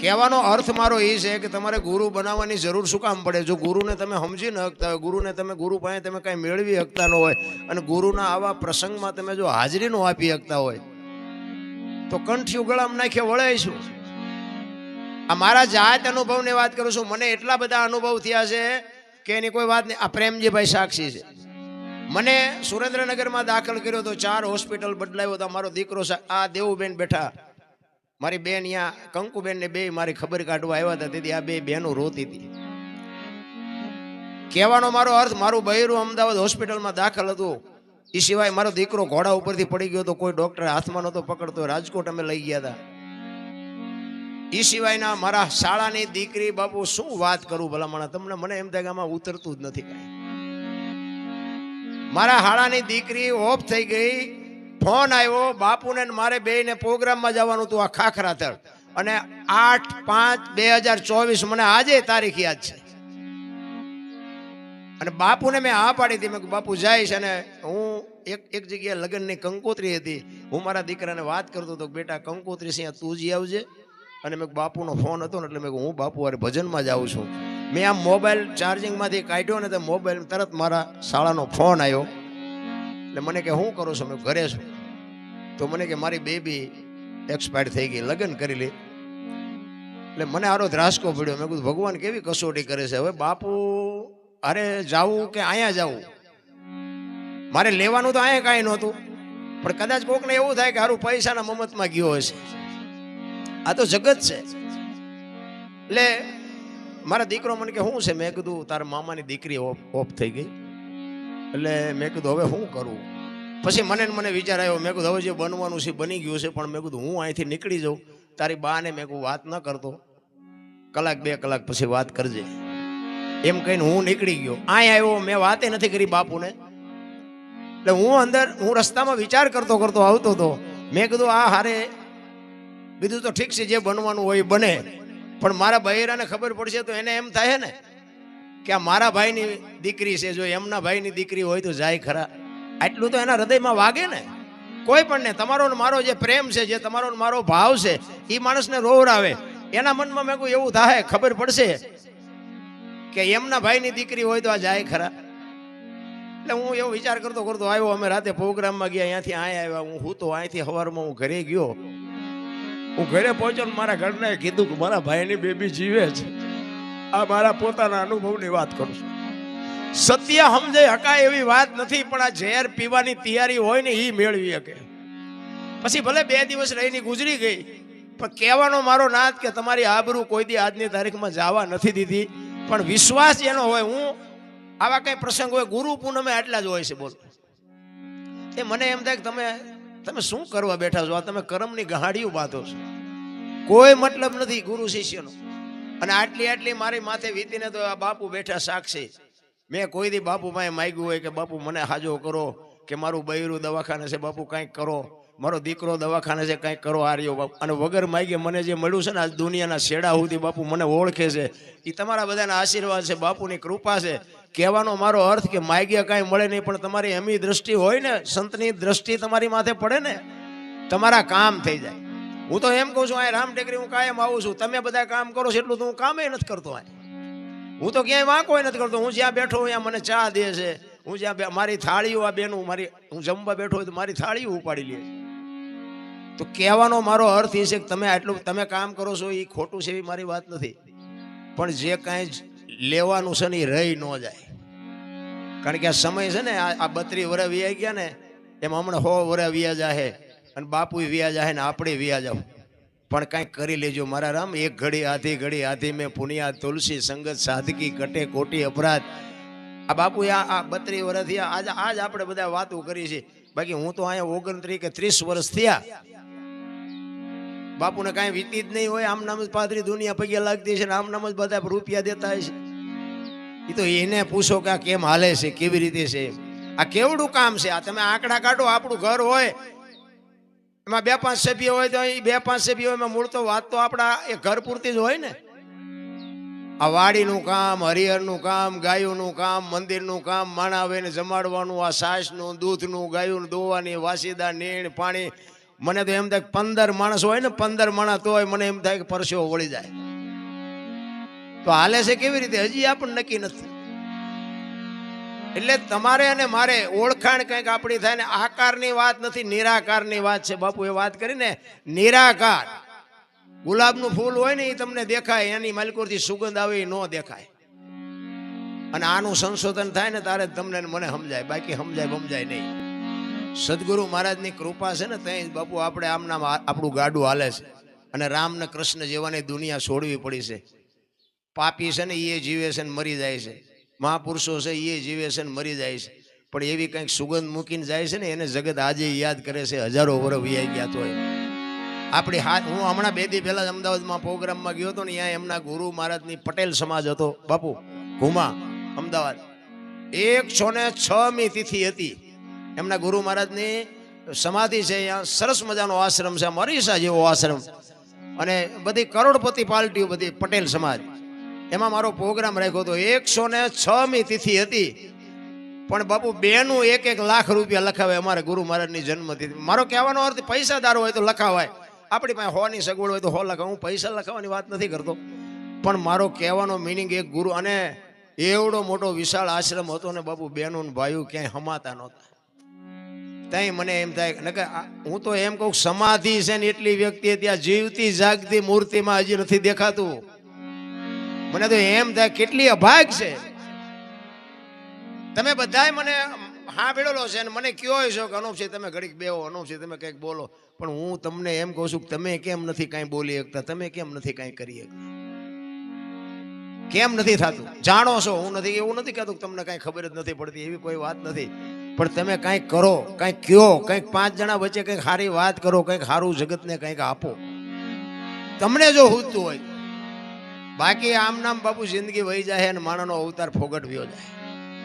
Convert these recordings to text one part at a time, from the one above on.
કહેવાનો અર્થ મારો એ છે કે તમારે ગુરુ બનાવવાની જરૂર શું કામ પડે? જો ગુરુને તમે સમજી ન શકતા હોય, ગુરુને તમે ગુરુ પાસે તમે કાંઈ મેળવી શકતા ન હોય, અને ગુરુના આવા પ્રસંગમાં તમે જો હાજરી ન આપી શકતા હોય, તો કંઠિયું ગળામાં નાખે વળાઈશું. આ મારા જાત અનુભવની વાત કરું છું. મને એટલા બધા અનુભવ થયા છે કે એની કોઈ વાત નહીં. આ પ્રેમજીભાઈ સાક્ષી છે. મને સુરેન્દ્રનગરમાં દાખલ કર્યો તો, 4 હોસ્પિટલ બદલાયો તો મારો દીકરો આ દેવુબેન બેઠા, મારી બેન અહીંયા કંકુબેન ને 2 મારી ખબર કાઢવા આવ્યા હતા. તેથી આ 2 બહેનો રોતી હતી. કહેવાનો મારો અર્થ, મારું બૈરું અમદાવાદ હોસ્પિટલમાં દાખલ હતું. એ સિવાય મારો દીકરો ઘોડા ઉપરથી પડી ગયો તો કોઈ ડોક્ટર હાથમાં નહોતો પકડતો. રાજકોટ અમે લઈ ગયા હતા. એ સિવાયના મારા શાળાની દીકરી, બાપુ શું વાત કરું ભલામણા તમને, મને એમ થાય કે આમાં ઉતરતું જ નથી કાંઈ. મારા શાળાની દીકરી ઓફ થઈ ગઈ. ફોન આવ્યો બાપુને મારે બેયને પ્રોગ્રામમાં જવાનું હતું, આ ખાખરાથળ, અને 8/5/2024 મને આજે તારીખ યાદ છે. અને બાપુને મેં હા પાડી હતી. મેં બાપુ જઈશ. અને હું એક જગ્યાએ લગ્નની કંકોત્રી હતી. હું મારા દીકરાને વાત કરતો હતો, બેટા કંકોત્રી છે તું જ આવજે. અને મેં બાપુનો ફોન હતો ને એટલે મેં હું બાપુ વારે ભજનમાં જાઉં છું. મેં આમ મોબાઈલ ચાર્જિંગમાંથી કાઢ્યો ને તો મોબાઈલ તરત મારા શાળાનો ફોન આવ્યો. એટલે મને કે શું કરો છો? મેં ઘરે છું. તો મને કે મારી બેબી એક્સપાયર થઈ ગઈ, લગ્ન કરી લે. એટલે મને આરો ધ્રાસકો પડ્યો. મેં કીધું ભગવાન કેવી કસોટી કરે છે. હવે બાપુ અરે જાવું કે અહીંયા જાવું? મારે લેવાનું તો અહીંયા કાંઈ નહોતું, પણ કદાચ કોકને એવું થાય કે હારું પૈસાના મમતમાં ગયો હશે. આ તો જગત છે. એટલે મારા દીકરો મને કે શું છે? મેં કીધું તારા મામાની દીકરી ઓફ થઈ ગઈ. એટલે મેં કીધું હવે શું કરવું? પછી મને વિચાર આવ્યો. મેં કીધું હવે જે બનવાનું છે બની ગયું છે, પણ મેં કીધું હું અહીંથી નીકળી જાઉં. તારી બાને મેં કહું વાત ન કરતો, 1-2 કલાક પછી વાત કરજે એમ કહીને હું નીકળી ગયો. અહીંયા આવ્યો, મેં વાતે નથી કરી બાપુને. એટલે હું રસ્તામાં વિચાર કરતો આવતો હતો. મેં કીધું આ હારે બીજું તો ઠીક છે, જે બનવાનું હોય બને, પણ મારા બૈરાને ખબર પડશે તો એને એમ થાય ને કે આ મારા ભાઈની દીકરી છે. જો એમના ભાઈની દીકરી હોય તો જાય ખરા. આટલું તો એના હૃદયમાં વાગે ને. કોઈ પણ ને તમારો ને મારો જે પ્રેમ છે, જે તમારો ને મારો ભાવ છે, એ માણસને રોવરાવે. એના મનમાં મેં કોઈ એવું થાય, ખબર પડશે કે એમના ભાઈની દીકરી હોય તો આ જાય ખરા. એટલે હું એવો વિચાર કરતો આવ્યો. અમે રાતે પ્રોગ્રામમાં ગયા, અહીંયાથી આવ્યા. હું તો અહીંથી સવારમાં હું ઘરે ગયો. હું ઘરે પહોંચ્યો ને મારા ઘરને કીધું કે મારા ભાઈની બેબી જીવે છે. આ મારા પોતાના અનુભવની વાત કરું છું. સત્ય સમજે હકાય એવી વાત નથી, પણ આ ઝેર પીવાની તૈયારી હોય ને એ મેળવી શકે. પછી ભલે 2 દિવસ રહીને ગુજરી ગઈ, પણ કહેવાનો મારો નાથ કે તમારી આબરૂ કોઈ દી આજની તારીખમાં જવા નથી દીધી. પણ વિશ્વાસ એનો હોય. હું આવા કઈ પ્રસંગ હોય, ગુરુ પૂનમે આટલા જ હોય છે. બોલો એ મને એમ થાય કે તમે શું કરવા બેઠા છો? આ તમે કર્મની ગહાડીઓ બાંધો છો. કોઈ મતલબ નથી ગુરુ શિષ્યનો. અને આટલી મારી માથે વીતીને તો આ બાપુ બેઠા સાક્ષી. મેં કોઈ દી બાપુ પાસે માગ્યું હોય કે બાપુ મને હાજો કરો, કે મારું બૈરું દવાખાને છે બાપુ કંઈક કરો, મારો દીકરો દવાખાને છે કંઈક કરો, આર્યો બાપુ. અને વગર માગે મને જે મળ્યું છે ને આજ દુનિયાના છેડા સુધી બાપુ મને ઓળખે છે. એ તમારા બધાના આશીર્વાદ છે, બાપુની કૃપા છે. કહેવાનો મારો અર્થ કે માગ્યા કાંઈ મળે નહીં, પણ તમારી એમની દ્રષ્ટિ હોય ને, સંતની દ્રષ્ટિ તમારી માથે પડે ને, તમારા કામ થઈ જાય. હું તો એમ કહું છું, આ રામ ટેકરી હું કાયમ આવું છું. તમે બધા કામ કરો છો એટલું તો હું કામે નથી કરતો. હું તો ક્યાંય વાંકો નથી કરતો. હું જ્યાં બેઠો ત્યાં મને ચા દે છે. હું જ્યાં મારી થાળીઓ, આ બેનું હું જમવા બેઠો હોય તો મારી થાળીઓ ઉપાડી લે. તો કહેવાનો મારો અર્થ એ છે કે તમે કામ કરો છો એ ખોટું છે એવી મારી વાત નથી, પણ જે કાંઈ લેવાનું છે ને એ રહી ન જાય. કારણ કે આ સમય છે ને, આ 32 વર્ષ વ્યાઈ ગયા ને, એમાં હમણાં 100 વર્ષ વ્યા જાહે, અને બાપુ વ્યા જાહે ને આપણે વ્યા જાવ. પણ કાંઈક કરી લેજો મારા રામ. એક ઘડી આધી મેં પુનિયા તુલસી સંગત સાધકી કટે કોટી અપરાધ. આ બાપુ આ 32 વર્ષ થયા. આજ આપણે બધા વાતો કરી છે. બાકી હું તો અહીંયા 29 કે 30 વર્ષ થયા. બાપુને કાંઈ વીતી જ નહીં હોય. આમ નામ જ પાદરી દુનિયા પગે લાગતી છે ને આમ નામ જ બધા રૂપિયા દેતા હોય છે. એ તો એને પૂછો કે આ કેમ હાલે છે, કેવી રીતે છે, આ કેવડું કામ છે. આ તમે આંકડા કાઢો. આપણું ઘર હોય એમાં 2-5 સભ્ય હોય તો એ 2-5 સભ્યો એમાં મૂળ તો વાત તો આપણા એ ઘર પૂરતી જ હોય ને. આ વાડીનું કામ, હરિહરનું કામ, ગાયોનું કામ, મંદિરનું કામ, માણા આવીને જમાડવાનું, આ છાશનું, દૂધનું, ગાયોનું દોવાની, વાસીદા, નીણ, પાણી, મને તો એમ થાય કે 15 માણસ હોય ને 15 માણસ તો હોય મને એમ થાય કે પરસેવો વળી જાય. તો હાલે છે કેવી રીતે હજી આપણને નક્કી નથી. એટલે તમારે અને મારે ઓળખાણ કંઈક આપણી થાય ને આકારની વાત નથી, નિરાકારની વાત છે. બાપુ એ વાત કરીને નિરાકાર ગુલાબનું ફૂલ હોય ને એ તમને દેખાય, એની માલિકોથી સુગંધ આવે એ ન દેખાય. અને આનું સંશોધન થાય ને તારે તમને મને સમજાય, બાકી સમજાય નહીં. સદગુરુ મહારાજની કૃપા છે ને ત્યાં બાપુ આપણે આમના આપણું ગાડું હાલે છે. અને રામ ને કૃષ્ણ જેવાની દુનિયા છોડવી પડી છે. પાપી છે ને એ જીવે છે ને મરી જાય છે, મહાપુરુષો છે એ જીવે છે ને મરી જાય છે. પણ એવી કંઈક સુગંધ મૂકીને જાય છે ને એને જગત આજે યાદ કરે છે, હજારો વર્ષ વીઆઈ ગયા તો આપણી હાથ. હું હમણાં 2 દી પહેલા અમદાવાદમાં પ્રોગ્રામમાં ગયો હતો ને, ત્યાં એમના ગુરુ મહારાજની પટેલ સમાજ હતો બાપુ ઘુમા અમદાવાદ. 106મી તિથિ હતી એમના ગુરુ મહારાજની સમાધિ છે. અહીંયા સરસ મજાનો આશ્રમ છે, મરીસા જેવો આશ્રમ. અને બધી કરોડપતિ પાર્ટીઓ, બધી પટેલ સમાજ. એમાં મારો પ્રોગ્રામ રાખ્યો હતો. 106મી તિથિ હતી. પણ બાપુ બેનું 1-1 લાખ રૂપિયા લખાવે અમારે ગુરુ મહારાજની જન્મતિથિ. મારો કહેવાનો અર્થ પૈસાદાર હોય તો લખાવાય, આપણી પાસે હોની સગવડ હોય તો હો લખાવ. હું પૈસા લખાવવાની વાત નથી કરતો, પણ મારો કહેવાનો મિનિંગ એક ગુરુ. અને એવડો મોટો વિશાળ આશ્રમ હતો ને બાપુ, બહેનો ને ભાઈઓ ક્યાંય હમાતા નહોતા. ત્યાં મને એમ થાય ને કે હું તો એમ કહું સમાધિ છે ને એટલી વ્યક્તિ ત્યાં જીવતી જાગતી મૂર્તિમાં હજી નથી દેખાતું. મને તો એમ થાય કેટલી અભાગ છે. તમે બધાય મને હા ભેળેલો છે અને મને કયો છો કે અનુપસિંહ તમે ઘડીક બેહો, અનુપસિંહ તમે કંઈક બોલો. પણ હું તમને એમ કહું છું કે તમે કેમ નથી કાંઈ બોલી શકતા, તમે કેમ નથી કાંઈ કરી શકતા, કેમ નથી થતું? જાણો છો, હું નથી એવું નથી કહેતું કે તમને કાંઈ ખબર જ નથી પડતી, એવી કોઈ વાત નથી. પણ તમે કાંઈક કરો, કાંઈક કયો, કંઈક 5 જણા વચ્ચે કંઈક સારી વાત કરો, કંઈક સારું જગતને કંઈક આપો, તમને જો હુજતું હોય. બાકી આમ નામ બાપુ જિંદગી વહી જાય અને માણસનો અવતાર ફોગટવ્યો જાય.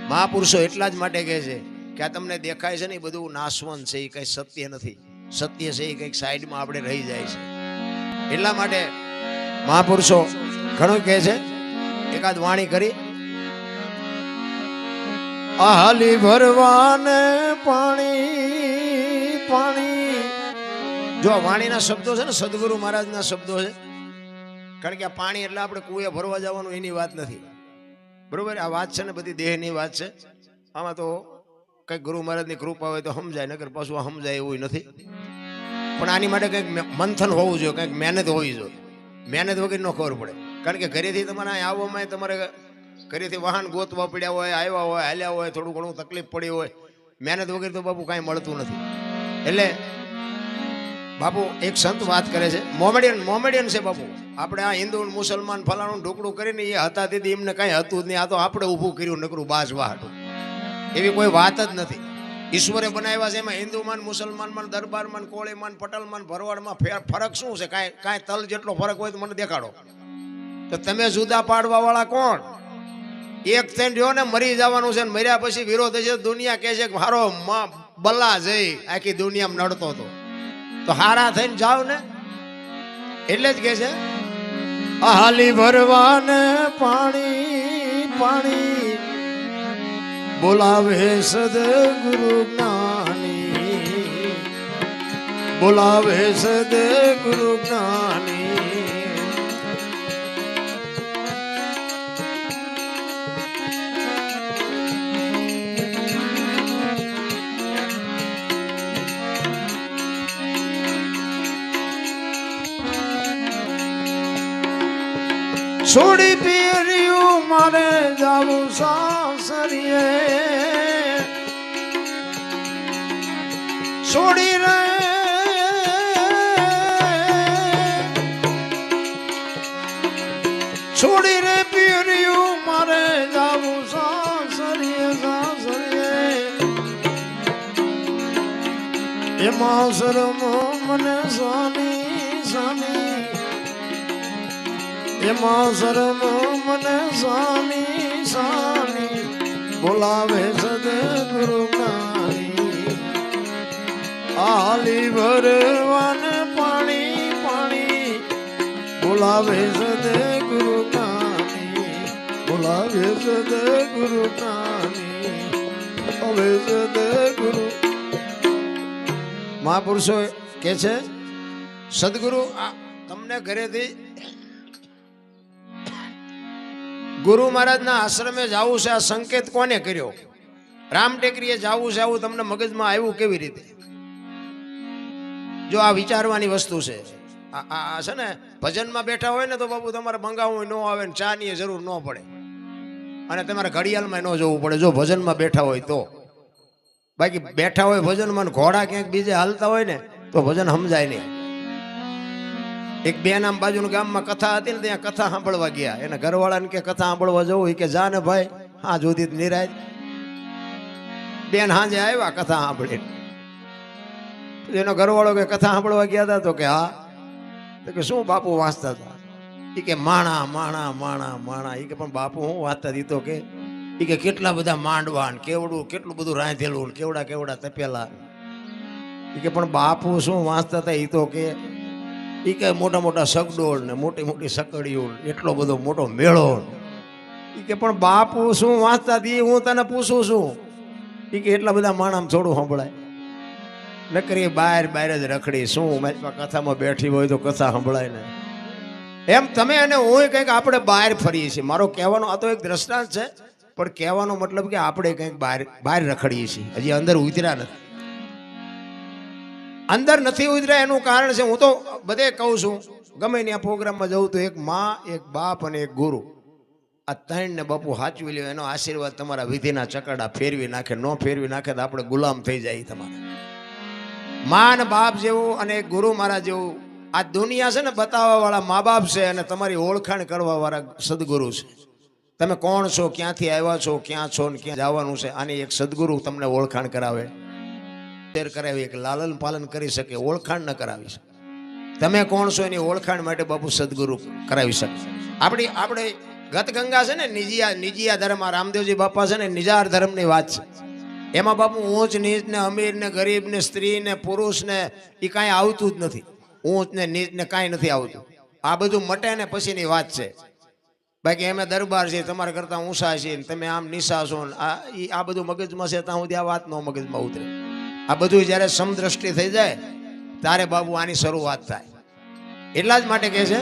મહાપુરુષો એટલા જ માટે કહે છે કે આ તમને દેખાય છે ને એ બધું નાશવંત છે, એ કંઈ સત્ય નથી. સત્ય છે એ કંઈક સાઈડમાં આપણે રહી જાય છે. એટલા માટે મહાપુરુષો ઘણું કહે છે. એકાદ વાણી કરી. આહાલી ભરવાને પાણી પાણી. જો વાણીના શબ્દો છે ને સદગુરુ મહારાજના શબ્દો છે. કારણ કે આ પાણી એટલે આપણે કુએ ભરવા જવાનું એની વાત નથી, બરોબર? આ વાત છે ને બધી દેહની વાત છે. આમાં તો કંઈક ગુરુ મહારાજની કૃપા હોય તો સમજાય, નકર પાછું સમજાય એવું નથી. પણ આની માટે કંઈક મંથન હોવું જોઈએ, કંઈક મહેનત હોવી જોઈએ. મહેનત વગર ન ખબર પડે. કારણ કે ઘરેથી તમારે આવવામાં તમારે ઘરેથી વાહન ગોતવા પડ્યા હોય, આવ્યા હોય, હાલ્યા હોય, થોડું ઘણું તકલીફ પડી હોય, મહેનત વગર તો બાપુ કાંઈ મળતું નથી. એટલે બાપુ એક સંત વાત કરે છે, મોમેડિયન છે બાપુ. આપણે આ હિન્દુ મુસલમાન ફલાણું ઢોકળું કરીને એ હતા તેથી એમને કાંઈ હતું જ નહીં. આ તો આપણે ઊભું કર્યું નકરું બાજવા હતું, એવી કોઈ વાત જ નથી. ઈશ્વરે બનાવ્યા છે એમાં હિન્દુમાન, મુસલમાનમાં, દરબારમાં, કોળીમાં, પટલમાં, ભરવાડમાં ફરક શું છે? કાંઈ તલ જેટલો ફરક હોય તો મને દેખાડો. તો તમે જુદા પાડવા વાળા કોણ? એક થઈને રહ્યો ને મરી જવાનું છે, મર્યા પછી વિરોધ છે. દુનિયા કહે છે કે મારો બલ્લા જઈ આખી દુનિયામાં નડતો હતો, તો હારા થઈને જાવ ને. એટલે જ કે છે આહાલી ભરવાને પાણી પાણી, બોલાવે સદગુરુ જ્ઞાની, બોલાવે સદગુરુ જ્ઞાની. છોડી પીર્યું મારે જાવું સાસરીએ, છોડી રે છોડી રે પીર્યું મારે જાવું સાસરીએ, સાસરીએ. એમાં શરમ મને સાની સાની, એમાં શરમ મને સાની સાની, બોલાવે સદગુરુ જ્ઞાની. આલી ભરવાને પાણી પાણી, બોલાવે સદગુરુ જ્ઞાની, બોલાવે સદગુરુ જ્ઞાની, હવે સદગુરુ. મહાપુરુષો કે છે સદગુરુ તમને ઘરેથી ગુરુ મહારાજના આશ્રમે જવું છે, આ સંકેત કોને કર્યો? રામ ટેકરીએ જવું છે આવું તમને મગજમાં આવ્યું કેવી રીતે? જો આ વિચારવાની વસ્તુ છે. આ છે ને ભજનમાં બેઠા હોય ને તો બાપુ તમારે મંગાવવું ન આવે ને ચા ની જરૂર ન પડે અને તમારે ઘડિયાળમાં ન જવું પડે જો ભજનમાં બેઠા હોય તો. બાકી બેઠા હોય ભજનમાં ઘોડા ક્યાંક બીજે હાલતા હોય ને તો ભજન સમજાય નહીં. એક બેન આમ બાજુનું ગામમાં કથા હતી ને ત્યાં કથા સાંભળવા ગયા. એના ઘરવાળાને કે કથા સાંભળવા જવું કે જા ને ભાઈ, હા જોતી નિરાજ. બેન હાજે આવ્યા કથા સાંભળી. એનો ઘરવાળો કે કથા સાંભળવા ગયા હતા તો કે હા. તો કે શું બાપુ વાંચતા હતા? એ કે માણા માણા માણા માણા. એ કે પણ બાપુ હું વાંચતા હતી? તો કે એ કે કેટલા બધા માંડવા કેવડું કેટલું બધું રાંધેલું કેવડા કેવડા તપેલા. એ કે પણ બાપુ શું વાંચતા હતા? એ તો કે એ કે મોટા મોટા સગડોળ ને મોટી મોટી સકડીઓ, એટલો બધો મોટો મેળો. એ કે પણ બાપુ શું વાંચતા હતી હું તને પૂછું છું. એ કે એટલા બધા માણસ થોડું સંભળાય. નકરી બહાર બહાર જ રખડી શું કથામાં બેઠી હોય તો કથા સંભળાય ને. એમ તમે અને હું કંઈક આપણે બહાર ફરીએ છીએ. મારો કહેવાનો આ તો એક દ્રષ્ટાંત છે, પણ કહેવાનો મતલબ કે આપણે કંઈક બહાર રખડીએ છીએ, હજી અંદર ઉતર્યા નથી. અંદર નથી ઉતર્યા એનું કારણ છે, હું તો બધે કહું છું, ગમે ત્યાં પ્રોગ્રામમાં જવું તો એક માં, એક બાપ અને એક ગુરુ, આ ત્રણ ને બાપુ સાચવી લ્યો. એનો આશીર્વાદ તમારા વિધિના ચકડા ફેરવી નાખે. ન ફેરવી નાખે તો આપણે ગુલામ થઈ જાય. તમારા મા ને બાપ જેવું અને એક ગુરુ મહારાજ જેવું આ દુનિયા છે ને બતાવવા વાળા મા બાપ છે અને તમારી ઓળખાણ કરવા વાળા સદગુરુ છે. તમે કોણ છો, ક્યાંથી આવ્યા છો, ક્યાં છો ને ક્યાં જવાનું છે, આની એક સદગુરુ તમને ઓળખાણ કરાવે. કરાવી કે લાલન પાલન કરી શકે, ઓળખાણ ન કરાવી શકે. તમે કોણ છો એની ઓળખાણ માટે બાપુ સદગુરુ કરાવી શકે. આપણે ગત ગંગા છે ને નિજીયા ધર્મ, રામદેવજી બાપા છે ને નિજાર ધર્મની વાત છે. એમાં બાપુ ઊંચ નીચ ને અમીર ને ગરીબ ને સ્ત્રી ને પુરુષ ને એ કાંઈ આવતું જ નથી. ઊંચ ને નીચ ને કાંઈ નથી આવતું. આ બધું મટે ને પછીની વાત છે. બાકી અમે દરબાર છે, તમારા કરતા ઊંચા છે, તમે આમ નીચા છો, આ બધું મગજમાં છે ત્યાં સુધી આ વાત નો મગજમાં ઉતરે. આ બધું જ્યારે સમદ્રષ્ટિ થઈ જાય ત્યારે બાબુ આની શરૂઆત થાય. એટલા જ માટે કહે છે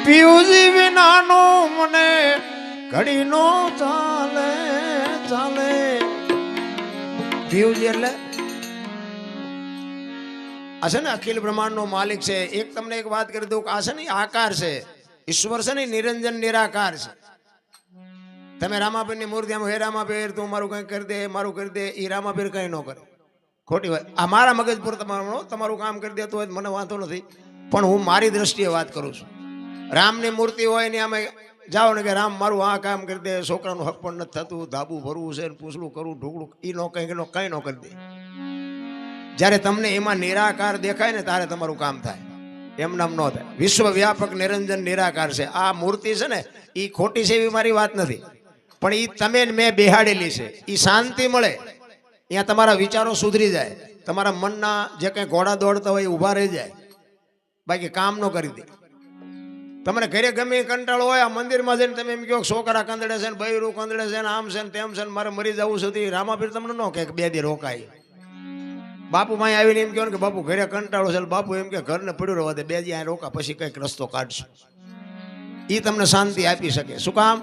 પિયુજી વિનાનો મને ઘડી નો ચાલે ચાલે. પિયુજી એટલે આ છે ને અખિલ બ્રહ્માંડ નો માલિક છે. એક તમને એક વાત કરી દઉં કે આ છે ને આકાર છે, ઈશ્વર છે ને નિરંજન નિરાકાર છે. તમે રામાપીર ની મૂર્તિ આમ હે રામાપીર તું મારું કઈ કરી દે, મારું કરી દે, એ રામાપીર કઈ ન કરે. ખોટી વાત. આ મારા મગજ પર તમારું કામ કરી દેતું હોય મને વાંધો નથી, પણ હું મારી દ્રષ્ટિએ વાત કરું છું. રામની મૂર્તિ હોય ને આમે જાઓ ને કે રામ મારું આ કામ કરી દે, છોકરાનું હક પણ નથી થતું, ધાબુ ભરવું છે, પૂછડું કરવું, ઢોકળું, એ નો કઈ ન કરી દે. જ્યારે તમને એમાં નિરાકાર દેખાય ને ત્યારે તમારું કામ થાય, એમ નામ ન થાય. વિશ્વ વ્યાપક નિરંજન નિરાકાર છે. આ મૂર્તિ છે ને એ ખોટી છે એવી મારી વાત નથી, પણ એ તમે મેં બેહાડેલી છે. એ શાંતિ મળે, અહીંયા તમારા વિચારો સુધરી જાય, તમારા મનના જે કંઈ ઘોડા દોડતા હોય એ ઊભા રહી જાય. બાકી કામ ન કરી દે. તમને ઘરે ગમે કંટાળો હોય, આ મંદિરમાં જઈને તમે એમ કહો છોકરા કંદડે છે ને બૈરું કંદડે છે ને આમ છે ને તેમ છે ને મારે મરી જવું સુધી, રામાપીર તમને ન કહે બે દી રોકાય. બાપુ માય આવીને એમ કહો કે બાપુ ઘરે કંટાળો છે, બાપુ એમ કે ઘરને પડ્યું રહેવા દે, બે દી અહીં રોકા પછી કંઈક રસ્તો કાઢશે. એ તમને શાંતિ આપી શકે. શું કામ?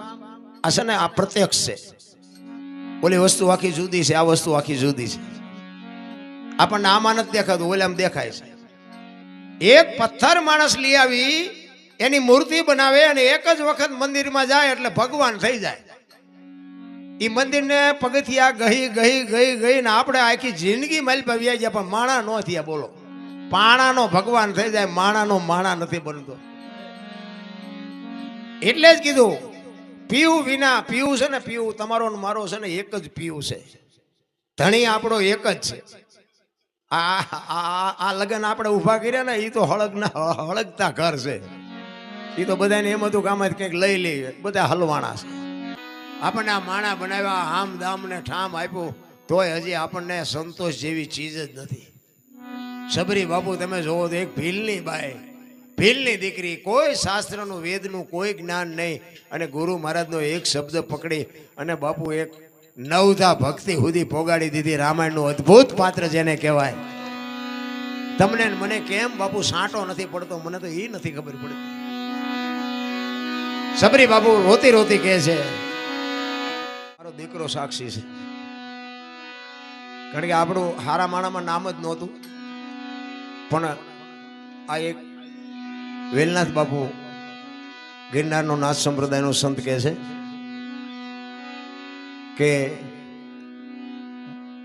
આ છે ને આ પ્રત્યક્ષ છે. ઓલી વસ્તુ આખી જુદી છે, આ વસ્તુ આખી જુદી છે. આપણને આમાં નથી દેખાતું, ઓલામાં દેખાય છે. એક પથ્થર માણસ લઈ આવી એની મૂર્તિ બનાવે અને એક જ વખત મંદિરમાં જાય એટલે ભગવાન થઈ જાય. એ મંદિરને પગથિયા ગઈ ગઈ ગઈ ગઈ ને આપણે આખી જિંદગી માલપા વ્યાઈ જાય પણ માણા ન થયા. બોલો, પાણાનો ભગવાન થઈ જાય, માણાનો માણા નથી બનતો. એટલે જ કીધું પીવું વિના, પીવું છે ને પીવું તમારો મારો છે ને એક જ પીવું છે. ધણી આપણો એક જ છે. આ લગ્ન આપણે ઉભા કર્યા ને એ તો હળગતા ઘર છે. એ તો બધાને એમ હતું કે આમાં કંઈક લઈ લઈએ, બધા હલવાણા છે. આપણને આ માણા બનાવ્યા, આમ દામ ને ઠામ આપ્યું, તોય હજી આપણને સંતોષ જેવી ચીજ જ નથી. સબરી બાપુ તમે જોવો તો એક ભીલની બાઈ, ભીલની દીકરી, કોઈ શાસ્ત્રનું વેદનું કોઈ જ્ઞાન નહીં, અને ગુરુ મહારાજનો એક શબ્દ પકડી અને બાપુ એક નવધા ભક્તિ સુધી પોગાડી દીધી. રામાયણનું અદ્ભુત પાત્ર જેને કહેવાય. તમને ને મને કેમ બાપુ સાંટો નથી પડતો, મને તો એ નથી ખબર પડતી. સબરી બાપુ રોતી રોતી કહે છે મારો દીકરો સાક્ષી છે. કારણ કે આપણું હારા માણામાં નામ જ નહોતું, પણ આ એક વેલનાથ બાપુ ગિરનારનો નાથ સંપ્રદાયનો સંત કહે છે કે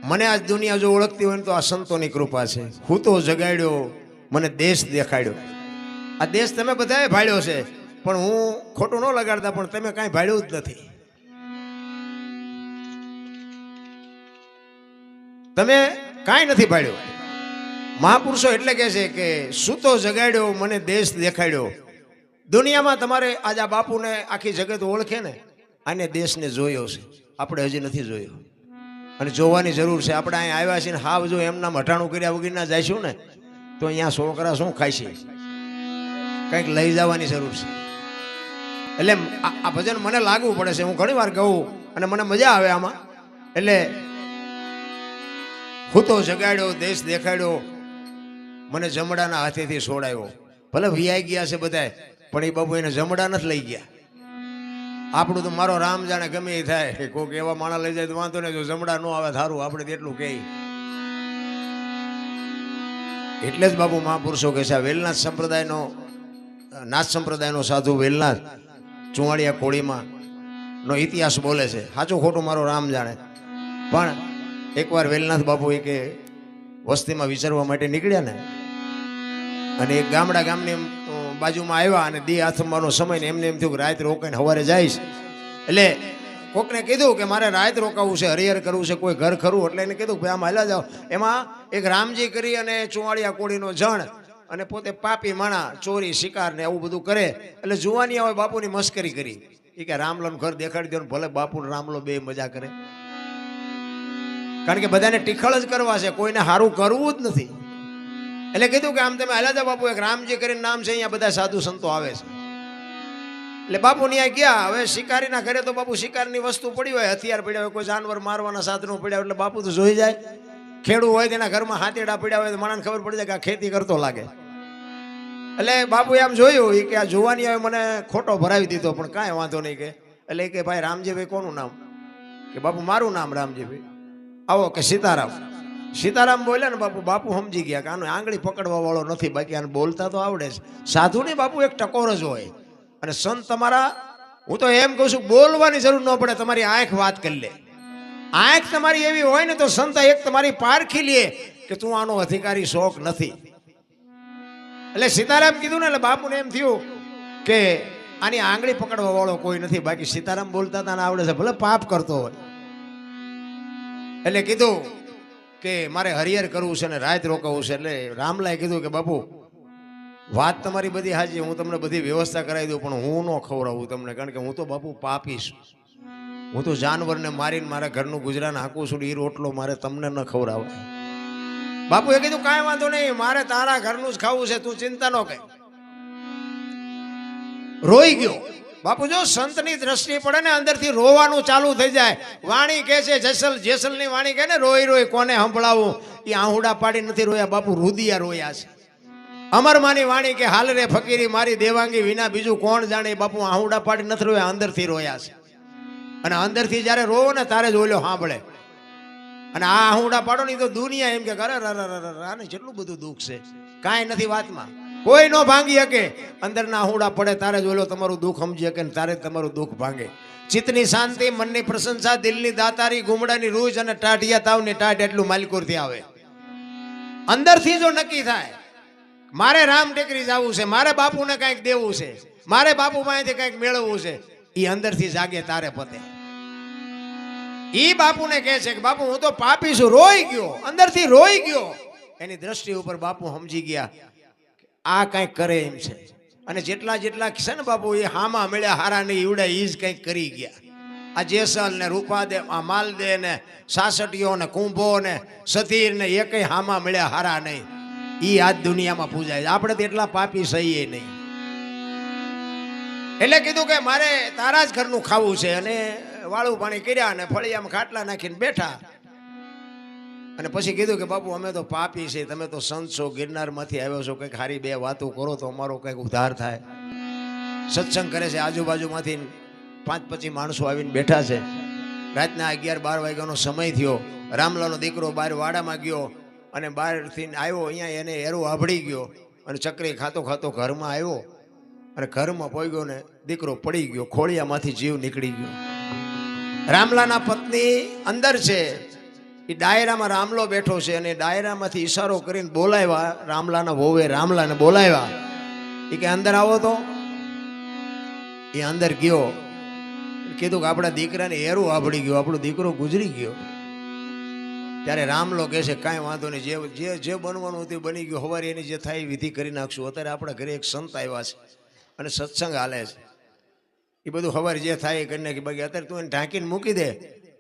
મને આજ દુનિયા જો ઓળખતી હોય ને તો આ સંતોની કૃપા છે. હું તો જગાડ્યો, મને દેશ દેખાડ્યો. આ દેશ તમે બધાએ ભાળ્યો છે, પણ હું ખોટું ન લગાડતા, પણ તમે કાંઈ ભાળ્યું જ નથી. તમે કાંઈ નથી ભાળ્યું. મહાપુરુષો એટલે કહે છે કે સૂતો જગાડ્યો, મને દેશ દેખાડ્યો. દુનિયામાં તમારે આજ આ બાપુને આખી જગત ઓળખે ને, આને દેશને જોયો છે, આપણે હજી નથી જોયો. અને જોવાની જરૂર છે. આપણે અહીંયા આવ્યા છીએ ને હાવ જો એમના મઠાણું કર્યા વગરના જઈશું ને તો અહીંયા છોકરા શું ખાય છે, કંઈક લઈ જવાની જરૂર છે. એટલે આ ભજન મને લાગવું પડે છે. હું ઘણી વાર ગાઉં અને મને મજા આવે આમાં. એટલે હું તો જગાડ્યો, દેશ દેખાડ્યો, મને જમડાના હાથેથી છોડાયો. ભલે વિયાઈ ગયા છે બધાય, પણ એ બાબુ એને જમડા નથી લઈ ગયા. આપણું તો મારો રામ જાણે ગમે એ થાય, કોઈક એવા માણસ લઈ જાય તો વાંધો નહીં, જો જમડા ન આવે સારું, આપણે તેટલું કહે. એટલે જ બાપુ મહાપુરુષો કહે છે આ વેલનાથ સંપ્રદાયનો નાથ સંપ્રદાયનો સાધુ વેલનાથ ચુવાડિયા કોળીમાં નો ઇતિહાસ બોલે છે. સાચું ખોટું મારો રામ જાણે. પણ એકવાર વેલનાથ બાપુ એ કે વસ્તીમાં વિચારવા માટે નીકળ્યા ને, અને એક ગામની બાજુમાં આવ્યા અને દી આથમવાનો સમય ને એમને એમ થયું કે રાત રોકાઈને સવારે જઈશ. એટલે કોકને કીધું કે મારે રાત રોકાવું છે, હરિહર કરવું છે, કોઈ ઘર ખરું. એટલે એને કીધું ભાઈ આમ હાલા જાઓ. એમાં એક રામજી કરી અને ચુવાડિયા કોળીનો જણ, અને પોતે પાપી માણા, ચોરી શિકાર ને આવું બધું કરે. એટલે જુવાની આવે બાપુની મસ્કરી કરી. એ કે રામલોનું ઘર દેખાડી દો, ભલે બાપુ રામલો બે મજા કરે. કારણ કે બધાને ટીખળ જ કરવા છે, કોઈને સારું કરવું જ નથી. એટલે કીધું કે આમ તમે હાલ્યા જાઓ બાપુ, એક રામજી કરીને નામ છે, અહીંયા બધા સાધુ સંતો આવે છે. એટલે બાપુ ત્યાં ગયા. હવે શિકારીના ઘરે તો બાપુ શિકારની વસ્તુ પડી હોય, હથિયાર પડ્યા હોય, કોઈ જાનવર મારવાના સાધનો પડ્યા હોય, એટલે બાપુ તો જોઈ જાય. ખેડૂ હોય તેના ઘરમાં હાથેડા પડ્યા હોય તો માણસને ખબર પડી જાય કે આ ખેતી કરતો લાગે. એટલે બાપુ એમ જોયું કે આ જોવાની હવે મને ખોટો ભરાવી દીધો, પણ કાંઈ વાંધો નહીં. કે એટલે કે ભાઈ રામજીભાઈ કોનું નામ? કે બાપુ મારું નામ રામજીભાઈ. આવો કે સીતારામ. સીતારામ બોલ્યા ને બાપુ સમજી ગયા કે આનો આંગળી પકડવા વાળો નથી, બાકી આને બોલતા તો આવડે છે. સાધુ ને બાપુ એક ટકોર જ હોય. અને સંત તમારા, હું તો એમ કહું છું બોલવાની જરૂર ન પડે, તમારી આંખ વાત કરી લે. આંખ તમારી એવી હોય ને તો સંત એક તમારી પારખી લે કે તું આનો અધિકારી શોખ નથી. એટલે સીતારામ કીધું ને એટલે બાપુને એમ થયું કે આની આંગળી પકડવા વાળો કોઈ નથી, બાકી સીતારામ બોલતા તને આવડે છે, ભલે પાપ કરતો હોય. એટલે કીધું કે મારે હરિહર કરવું છે ને રાત રોકાવું છે. એટલે રામલાએ કીધું કે બાપુ વાત તમારી બધી હાજી, હું તમને બધી વ્યવસ્થા કરાવી દઉં, પણ હું ન ખવડાવું તમને. કારણ કે હું તો બાપુ પાપી છું. હું તો જાનવરને મારીને મારા ઘરનું ગુજરાન હાંકું છું. એ રોટલો મારે તમને ન ખવડાવાય. બાપુએ કીધું કાંઈ વાંધો નહીં, મારે તારા ઘરનું જ ખાવું છે, તું ચિંતા ન કર. રોઈ ગયો બાપુ. જો સંતની દ્રષ્ટિ પડે ને અંદરથી રોવાનું ચાલુ થઈ જાય. વાણી કહે છે જેસલની વાણી કહે ને, રોઈ રોઈ કોને સંભળાવું. એ આહુડા પાડી નથી રોયા બાપુ, રુદિયા રોયા છે. અમરમાની વાણી કે હાલ રે ફકીરી મારી દેવાંગી વિના બીજું કોણ જાણે. બાપુ આહુડા પાડી નથી રોયા, અંદરથી રોયા છે. અને અંદરથી જ્યારે રોવો ને તારે જ ઓલ્યો સાંભળે. અને આ આહુડા પાડો ને તો દુનિયા એમ કે અરે આને જેટલું બધું દુઃખ છે, કાંઈ નથી વાતમાં, કોઈ નો ભાંગી શકે. અંદરના આહુડા પડે તારે જ ઓલો તમારું દુઃખ સમજી શકે ને તારે તમારું દુઃખ ભાંગે. ચિત્તની શાંતિ, મનની પ્રશંસા, દિલની દાતારી, ગુમડાની રૂજ અને ટાઢિયા તાવની ટાઢ એટલું માલિકોરથી આવે. અંદરથી જો નક્કી થાય મારે રામ ટેકરી જવું છે, મારે બાપુને કંઈક દેવું છે, મારે બાપુ પાસેથી કંઈક મેળવવું છે, એ અંદરથી જાગે તારે પતે. ઈ બાપુને કહે છે કે બાપુ હું તો પાપી છું. રોઈ ગયો, અંદરથી રોઈ ગયો. એની દ્રષ્ટિ ઉપર બાપુ સમજી ગયા આ કંઈક કરે એમ છે. અને જેટલા છે ને બાપુ એ હામા મળ્યા હારા નહીં ઈવડા ઈ જ કંઈક કરી ગયા. આ જેસલ ને રૂપાદે, આ માલદે ને સાસટીઓ ને કુંભો ને સતીર ને એ કઈ હામા મળ્યા હારા નહીં. ઈ આજ દુનિયામાં પૂજાય. આપણે તો એટલા પાપી સહીએ નહીં. એટલે કીધું કે મારે તારા જ ઘરનું ખાવું છે. અને વાળું પાણી કર્યા અને ફળિયામાં ખાટલા નાખીને બેઠા અને પછી કીધું કે બાપુ અમે તો પાપી છે, તમે તો સંત છો, ગિરનારમાંથી આવ્યો છો, કંઈક સારી બે વાતો કરો તો અમારો કંઈક ઉદ્ધાર થાય. સત્સંગ કરે છે, આજુબાજુમાંથી 5-25 માણસો આવીને બેઠા છે. રાતના 11-12 વાગ્યાનો સમય થયો. રામલાનો દીકરો બહાર વાડામાં ગયો અને બહારથી આવ્યો, અહીંયા એને એરો આભળી ગયો અને ચકરી ખાતો ખાતો ઘરમાં આવ્યો અને ઘરમાં પહોંચ્યો ને દીકરો પડી ગયો, ખોળિયામાંથી જીવ નીકળી ગયો. રામલાના પત્ની અંદર છે, એ ડાયરામાં રામલો બેઠો છે અને ડાયરામાંથી ઈશારો કરીને બોલાવ્યા. રામલાના વહુએ રામલાને બોલાવ્યા. એ કે અંદર આવો તો. એ અંદર ગયો, કીધું કે આપણા દીકરાને એરું આભળી ગયો, આપણો દીકરો ગુજરી ગયો. ત્યારે રામલો કહે છે કાંઈ વાંધો નહીં, જે જે બનવાનું હતું બની ગયું, સવારે એની જે થાય વિધિ કરી નાખશું. અત્યારે આપણા ઘરે એક સંત આવ્યા છે અને સત્સંગ હાલે છે, એ બધું સવારે જે થાય એ કરી નાખી. બાકી અત્યારે તું એને ઢાંકીને મૂકી દે,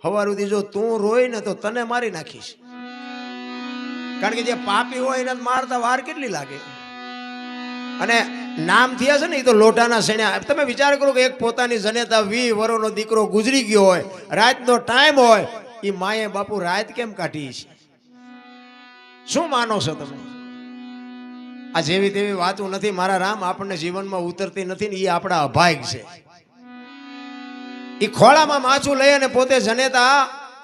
સવાર સુધી જો તું રોય ને તો તને મારી નાખીશ. કારણ કે જે પાપી હોય એને મારતા વાર કેટલી લાગે. અને નામ થયા છે ને એ તો લોટાના શેણ્યા. તમે વિચાર કરો કે એક પોતાની જનેતા 20 વર્ષનો દીકરો ગુજરી ગયો હોય, રાતનો ટાઈમ હોય, એ માએ બાપુ રાત કેમ કાઢી છે? શું માનો છો તમે? આ જેવી તેવી વાતો નથી મારા રામ, આપણને જીવનમાં ઉતરતી નથી ને એ આપણા અભાગ છે. એ ખોળામાં માછું લઈ અને પોતે જનેતા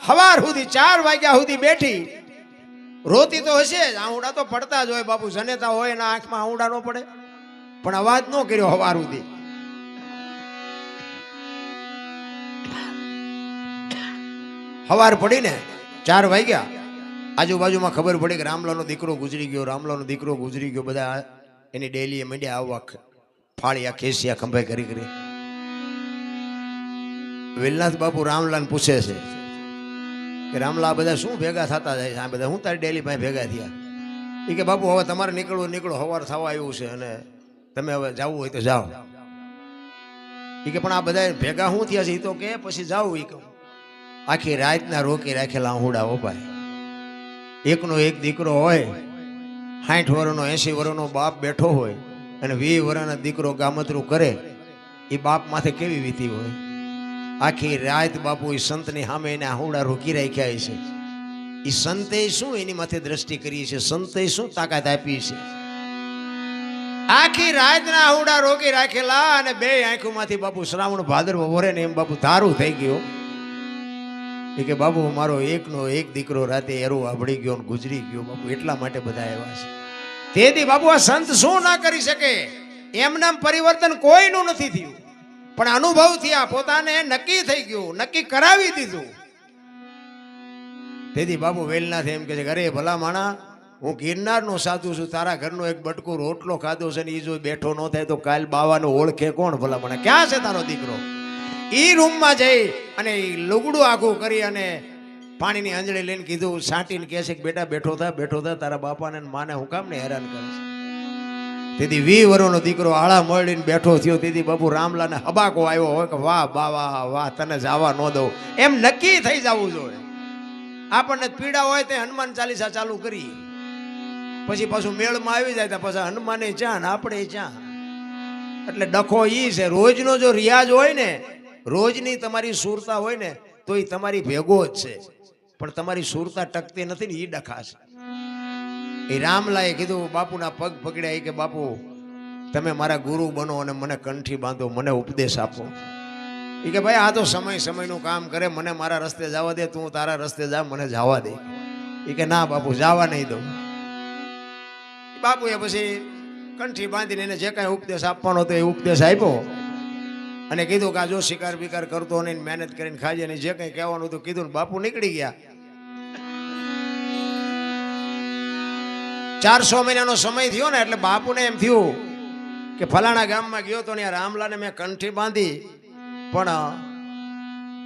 સવાર સુધી 4 વાગ્યા સુધી બેઠી રોતી તો હશે જ, આંવડા તો પડતા જ હોય બાપુ. જનેતા હોય એના આંખમાં આંવડા ન પડે, પણ અવાજ ન કર્યો સવાર સુધી. સવાર પડીને 4 વાગ્યા, આજુબાજુમાં ખબર પડી કે રામલાનો દીકરો ગુજરી ગયો, રામલાનો દીકરો ગુજરી ગયો. બધા એની ડેલીએ મંડ્યા આવવા, ફાળિયા ખેસિયા ખંભે કરી કરી. વેલનાથ બાપુ રામલાને પૂછે છે કે રામલા આ બધા શું ભેગા થતા જાય છે? આ બધા હું તારી ડેલી પાસે ભેગા થયા? એ કે બાપુ હવે તમારે નીકળો, સવાર થવા આવ્યું છે અને તમે હવે જવું હોય તો જાઓ. એ કે પણ આ બધા ભેગા શું થયા છે? એ તો કે પછી જાઓ. એ કહું આખી રાતના રોકી રાખેલા આંહુડા ઓપાય. એકનો એક દીકરો હોય, 60 વર્ષનો 80 વર્ષનો બાપ બેઠો હોય અને 20 વર્ષના દીકરો ગામતરું કરે, એ બાપ માથે કેવી વીતી હોય? આખી રાત બાપુ એ સંતની સામે એને આંહુડા રોકી રાખ્યા છે. એ સંતે શું એની માથે દ્રષ્ટિ કરી છે? સંતે શું તાકાત આપી છે? આખી રાતના આંહુડા રોકી રાખેલા અને 2 આંખોમાંથી બાપુ શ્રાવણ ભાદરવો વરે ને એમ બાપુ ધારું થઈ ગયો. એ કે બાપુ મારો એકનો એક દીકરો રાતે એરો આભળી ગયો ને ગુજરી ગયો બાપુ, એટલા માટે બધા આવ્યા છે. તેથી બાપુ આ સંત શું ના કરી શકે? એમનામ પરિવર્તન કોઈનું નથી થયું, પણ અનુભવ થયા, પોતાને નક્કી થઈ ગયું, નક્કી કરાવી દીધું. તેથી બાપુ વેલનાથ એમ કે છે, અરે ભલા માણા, હું ગિરનારનો સાધુ છું, તારા ઘરનો એક બટકો રોટલો ખાધો છે ને એ જો બેઠો ન થાય તો કાલ બાવાનો ઓળખે કોણ? ભલા માણા, ક્યાં છે તારો દીકરો? એ રૂમમાં જઈ અને લુગડું આખું કરી અને પાણીની અંજળી લઈને કીધું, સાંટીને કહે છે કે બેટા બેઠો થા, તારા બાપાને માને હું કામ ને હેરાન કરે છે? તેથી 20 વર્ષનો દીકરો આળા મળીને બેઠો થયો. તેથી બાપુ રામલાને હબાકો આવ્યો હોય કે વાહ બાવા વાહ, તને જવા ન દઉં, એમ નક્કી થઈ જવું જોઈએ. આપણને પીડા હોય તે હનુમાન ચાલીસા ચાલુ કરી, પછી પાછું મેળમાં આવી જાય તો પછી હનુમાને ચા ને આપણે ચા. એટલે ડખો ઈ છે, રોજનો જો રિયાજ હોય ને, રોજની તમારી સુરતા હોય ને તો એ તમારી ભેગો જ છે, પણ તમારી સુરતા ટકતી નથી ને એ ડખા છે. એ રામલાએ કીધું, બાપુના પગ પકડ્યા. કે બાપુ તમે મારા ગુરુ બનો અને મને કંઠી બાંધો, મને ઉપદેશ આપો. એ કે ભાઈ આ તો સમયનું કામ કરે, મને મારા રસ્તે જવા દે, તું તારા રસ્તે જા, મને જવા દે. એ કે ના બાપુ જવા નહીં દઉં. બાપુએ પછી કંઠી બાંધીને એને જે કાંઈ ઉપદેશ આપવાનો હતો એ ઉપદેશ આપ્યો અને કીધું કે આ જો શિકાર બિકાર કરતો નહીં, મહેનત કરીને ખાજે, અને જે કંઈ કહેવાનું હતું કીધું. બાપુ નીકળી ગયા. 400 મહિનાનો સમય થયો ને એટલે બાપુને એમ થયું કે ફલાણા ગામમાં ગયો તો ને રામલાને મેં કંઠી બાંધી, પણ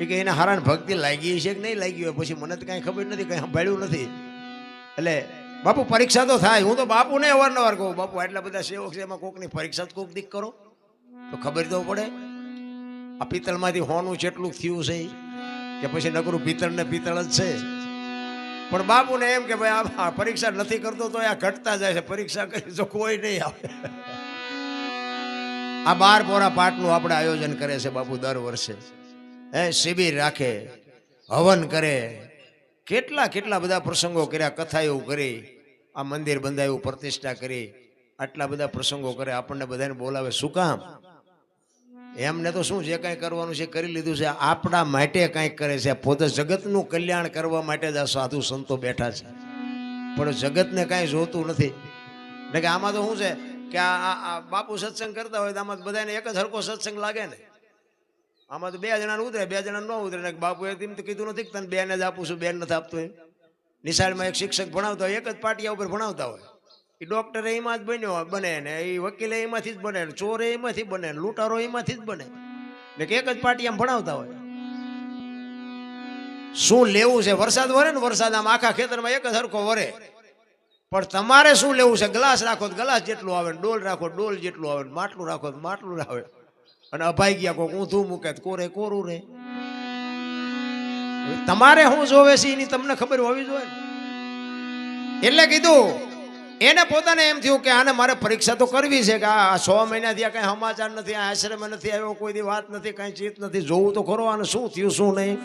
એ કે એને હારાને ભક્તિ લાગી છે કે નહીં લાગી હોય, પછી મને તો કાંઈ ખબર નથી, કંઈ સાંભળ્યું નથી. એટલે બાપુ પરીક્ષા તો થાય. હું તો બાપુને અવારનવાર કહું, બાપુ આટલા બધા સેવક છે, એમાં કોકની પરીક્ષા તો કોક દીક કરો તો ખબર તો પડે. આ પિત્તળમાંથી હોનું જેટલું થયું છે કે પછી નકરું પિત્તળ ને પિત્તળ જ છે. પણ બાપુને એમ કે ભાઈ આ પરીક્ષા નથી કરતો તો આ ઘટતા જાય છે, પરીક્ષા કરી તો કોઈ નહીં આવે. આ 12 પોરા પાઠનું આપણે આયોજન કરે છે બાપુ દર વર્ષે. શિબિર રાખે, હવન કરે, કેટલા કેટલા બધા પ્રસંગો કર્યા, કથાઓ કરી, આ મંદિર બંધાયું, પ્રતિષ્ઠા કરી, આટલા બધા પ્રસંગો કરે, આપણને બધાને બોલાવે. શું કામ? એમને તો શું, જે કાંઈ કરવાનું છે કરી લીધું છે. આપણા માટે કાંઈક કરે છે, પોતે જગતનું કલ્યાણ કરવા માટે જ આ સાધુ સંતો બેઠા છે, પણ જગતને કાંઈ જોતું નથી. એટલે કે આમાં તો શું છે કે આ બાપુ સત્સંગ કરતા હોય તો આમાં બધાને એક જ હરખો સત્સંગ લાગે ને. આમાં તો 2 જણાને ઉતરે, 2 જણા ન ઉતરે ને. બાપુએ તેમ તો કીધું નથી કે તને 2 ને જ આપું છું, 2 નથી આપતો. એમ નિશાળમાં એક શિક્ષક ભણાવતા હોય, એક જ પાટિયા ઉપર ભણાવતા હોય. એ ડોક્ટર એમાં જ બને ને, એ વકીલ એમાંથી જ બને, ચોર એમાંથી બને, લૂંટારો એમાંથી જ બને ને, એક જ પાટિયામાં ભણાવતા હોય. શું લેવું છે? વરસાદ વરે ને, વરસાદ આમ આખા ખેતરમાં એક જ હરખો વરે, પણ તમારે શું લેવું છે? ગ્લાસ રાખો તો ગ્લાસ જેટલું આવે, ડોલ રાખો ડોલ જેટલું આવે, માટલું રાખો તો માટલું આવે. અને અભાઈ ગયા કોક ઊંધું મૂકે તો કોરે કોરું રે. તમારે શું જોવે છે એની તમને ખબર હોવી જોઈએ. એટલે કીધું એને પોતાને એમ થયું કે આને મારે પરીક્ષા તો કરવી છે, કે આ 6 મહિનાથી આ કઈ સમાચાર નથી, આ આશ્રમ નથી આવ્યો, કોઈ દી વાત નથી, કઈ ચીત નથી, જોવું તો ખરો આને શું થયું શું નહીં.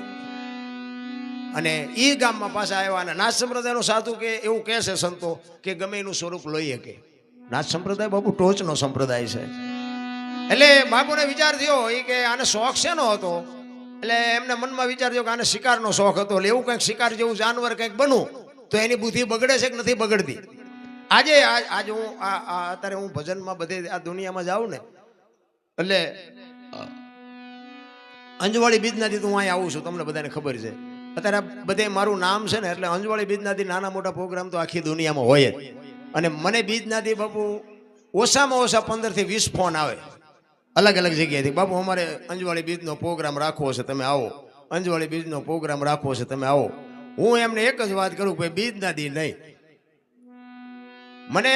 અને એ ગામમાં પાછા આવ્યા. અને નાથ સંપ્રદાયનો સાધુ કે એવું કહે છે સંતો કે ગમે એનું સ્વરૂપ લઈ શકે. નાથ સંપ્રદાય બાપુ ટોચનો સંપ્રદાય છે. એટલે બાપુને વિચાર થયો એ કે આને શોખ શેનો હતો. એટલે એમને મનમાં વિચાર થયો કે આને શિકારનો શોખ હતો. એટલે એવું કંઈક શિકાર જેવું જાનવર કંઈક બનવું તો એની બુદ્ધિ બગડે છે કે નથી બગડતી. આજે હું અત્યારે હું ભજનમાં બધે આ દુનિયામાં જાઉં ને, એટલે અંજવાળી બીજનાથી તો હું અહીંયા આવું છું, તમને બધાને ખબર છે. અત્યારે બધે મારું નામ છે ને, એટલે અંજવાળી બીજનાથી નાના મોટા પ્રોગ્રામ તો આખી દુનિયામાં હોય જ. અને મને બીજનાથી બાપુ ઓછામાં ઓછા 15 થી 20 ફોન આવે અલગ અલગ જગ્યાએથી. બાપુ અમારે અંજવાળી બીજનો પ્રોગ્રામ રાખવો છે, તમે આવો. અંજવાળી બીજનો પ્રોગ્રામ રાખવો છે, તમે આવો. હું એમને એક જ વાત કરું કે બીજના દી નહીં, મને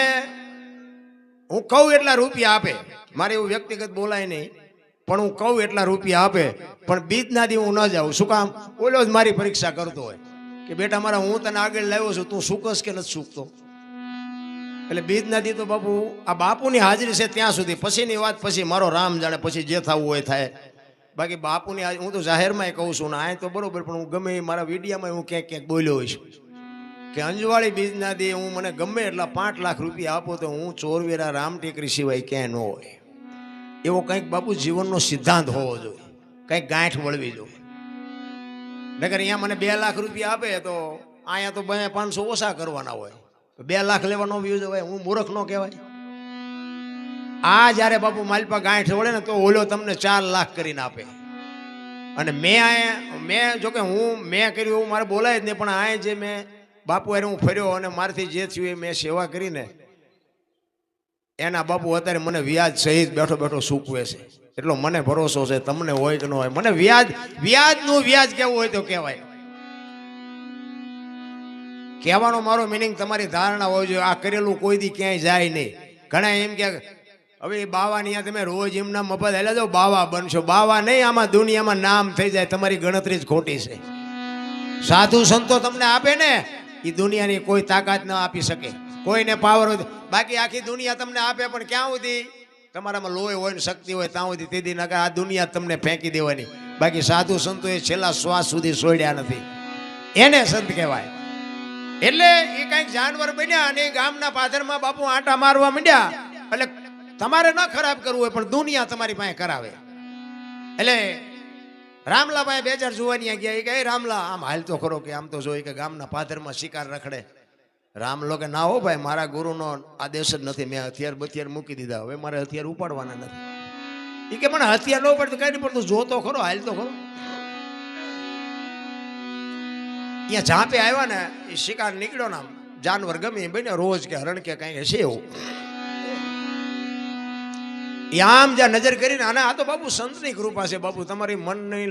હું કહું એટલા રૂપિયા આપે. મારે એવું વ્યક્તિગત બોલાય નહીં, પણ હું કહું એટલા રૂપિયા આપે, પણ બીજના દી હું ન જાઉં. શું કામ? ઓલો જ મારી પરીક્ષા કરતો હોય કે બેટા મારા હું તને આગળ લાવ્યો છું, તું સૂકસ કે નથી સૂકતો. એટલે બીજના દી તો બાપુ આ બાપુની હાજરી છે ત્યાં સુધી, પછીની વાત પછી મારો રામ જાણે, પછી જે થવું હોય થાય. બાકી બાપુની હું તો જાહેરમાં કહું છું ને, આ તો બરોબર, પણ હું ગમે મારા વિડીયામાં હું ક્યાંક ક્યાંક બોલ્યો હોઈશ કે અંજવાળી બીજના દી હું મને ગમે એટલા 5 લાખ રૂપિયા આપો તો હું ચોરવેરા રામ ટેકરી સિવાય ક્યાંય ન હોય. એવો કંઈક બાપુ જીવનનો સિદ્ધાંત હોવો જોઈએ, કંઈક ગાંઠ વળવી જોઈએ. નકર અહીંયા મને 2 લાખ રૂપિયા આપે તો અહીંયા તો 500 ઓછા કરવાના હોય. 2 લાખ લેવાનો વ્યૂ જવાય, હું મૂર્ખ ન કહેવાય. આ જ્યારે બાપુ માલપા ગાંઠ વળે ને તો ઓલો તમને 4 લાખ કરીને આપે. અને મેં જોકે મેં કર્યું એવું મારે બોલાય જ નહીં, પણ આ જે મેં બાપુ અરે હું ફર્યો અને મારાથી જે થયું એ મેં સેવા કરીને એના બાપુ અત્યારે મને વ્યાજ સહિત બેઠો બેઠો સૂકવે છે. એટલો મને ભરોસો છે, તમને હોય કે ન હોય. મને વ્યાજનું વ્યાજ કેવું હોય તો કહેવાય. કહેવાનો મારો મિનિંગ તમારી ધારણા હોય જોઈએ, આ કરેલું કોઈ દી ક્યાંય જાય નહીં. ઘણા એમ કે હવે બાવાની અહીંયા તમે રોજ એમના મફત હેલા જાઓ, બાવા બનશો. બાવા નહીં, આમાં દુનિયામાં નામ થઈ જાય, તમારી ગણતરી જ ખોટી છે. સાધુ સંતો તમને આપે ને એ દુનિયાની કોઈ તાકાત ન આપી શકે, કોઈને પાવર હોય. બાકી આખી દુનિયા તમને આપે, પણ ક્યાં સુધી તમારામાં લોહી હોય ને શક્તિ હોય ત્યાં સુધી તેદી ના આ દુનિયા તમને ફેંકી દેવાની. બાકી સાધુ સંતો એ છેલ્લા શ્વાસ સુધી છોડ્યા નથી, એને સંત કહેવાય. એટલે એ કઈક જાનવર બન્યા અને ગામના પાદરમાં બાપુ આંટા મારવા માંડ્યા. એટલે તમારે ન ખરાબ કરવું હોય, પણ દુનિયા તમારી પાસે કરાવે. એટલે રામલા ભાઈ 2 4 જુવાની ગયા. એ કે રામલા આમ હાલ તો ખરો, કે આમ તો જોઈ કે ગામના પાદરમાં શિકાર રખડે. રામલો કે ના હો ભાઈ, મારા ગુરુનો આદેશ જ નથી, મેં હથિયાર બથિયાર મૂકી દીધા, હવે મારે હથિયાર ઉપાડવાના નથી. એ કે મને હથિયાર ન પડતું કઈ નહીં, પડતું જોતો ખરો, હાલ તો ખરો. અહીંયા ઝાંપે આવ્યા ને એ શિકાર નીકળ્યો ને, જાનવર ગમે એ બને, રોજ કે હરણ કે કઈ હશે એવું. આમ જ્યાં નજર કરીને, અને આ તો બાપુ સંતની કૃપા છે. બાપુ તમારી મનની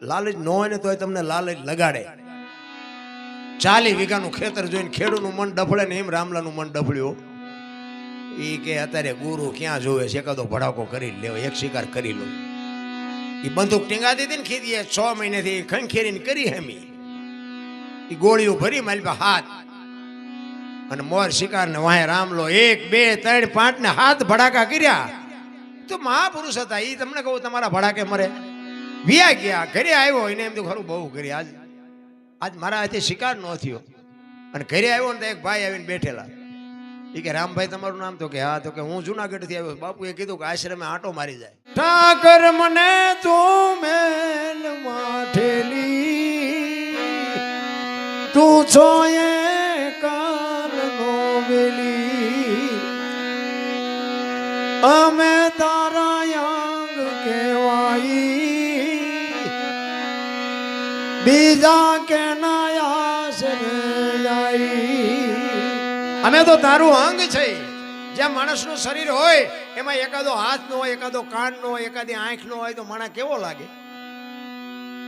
લાલચ ન હોય ને તોય તમને લાલચ લગાડે. 40 વીઘાનું ખેતર જોઈને ખેડૂતનું મન ડફળે ને, એમ રામલાનું મન ડફળ્યું. એ કે અત્યારે ગુરુ ક્યાં જોવે છે, એકાદો ભડાકો કરી લેવો, એક શિકાર કરી લો. એ બંદૂક ટીંગાતી હતી ને ખીદીએ 6 મહિનેથી ખંખેરીને કરી હેમી. એ ગોળીઓ ભરી મારી હાથ અને મોર શિકાર ને વાહે રામલો 1 2 3 5 ને 7 ભડાકા કર્યા. તો મહાપુરુષ હતા. એ તમને કહું તમારા ભડાકે મરે. વિયા ગયા. ઘરે આવ્યો એને એમ તો ખરું બહુ ઘરે આજ મારા હાથે શિકાર ન થયો. અને ઘરે આવ્યો ને તો એક ભાઈ આવીને બેઠેલા. એ કે રામભાઈ તમારું નામ? તો કે હા. તો કે હું જુનાગઢ થી આવ્યો. બાપુએ કીધું કે આશ્રમે આંટો મારી જાય. ઠાકર મને તું મેલ માઠેલી, તું છો એ કાલ નો વેલી, અમે તારા યાંગ કહેવાઈ, બીજા કે અમે તો તારું અંગ છે. જ્યાં માણસનું શરીર હોય એમાં એકાદો હાથ નો હોય, એકાદો કાન નો હોય, એકાદી આંખ નો હોય તો માણસ કેવો લાગે?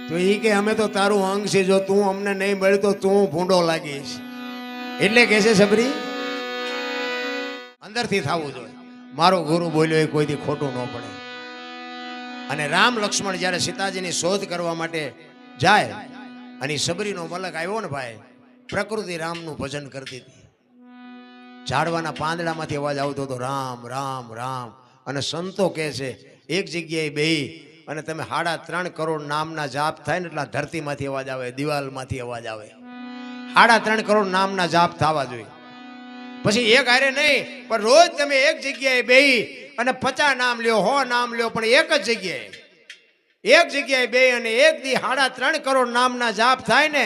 તો એ કે અમે તો તારું અંગ છે, જો તું અમને નહીં મળ્યું તો તું ભૂંડો લાગીશ. એટલે કે છે સબરી અંદરથી થવું જોઈએ. મારો ગુરુ બોલ્યો એ કોઈથી ખોટું ન પડે. અને રામ લક્ષ્મણ જ્યારે સીતાજીની શોધ કરવા માટે જાય અને સબરીનો મલક આવ્યો ને ભાઈ, પ્રકૃતિ રામનું ભજન કરતી હતી. ઝાડવાના પાંદડામાંથી અવાજ આવતો હતો રામ રામ રામ. અને સંતો કહે છે એક જગ્યાએ બેહી અને તમે 3.5 કરોડ નામના જાપ થાય ને એટલે ધરતીમાંથી અવાજ આવે, દિવાલમાંથી અવાજ આવે. 3.5 કરોડ નામના જાપ થવા જોઈએ. પછી એક હારે નહીં, પણ રોજ તમે એક જગ્યાએ બેહી અને 50 નામ લ્યો, 100 નામ લ્યો, પણ એક જ જગ્યાએ બેહી અને એક દી 3.5 કરોડ નામના જાપ થાય ને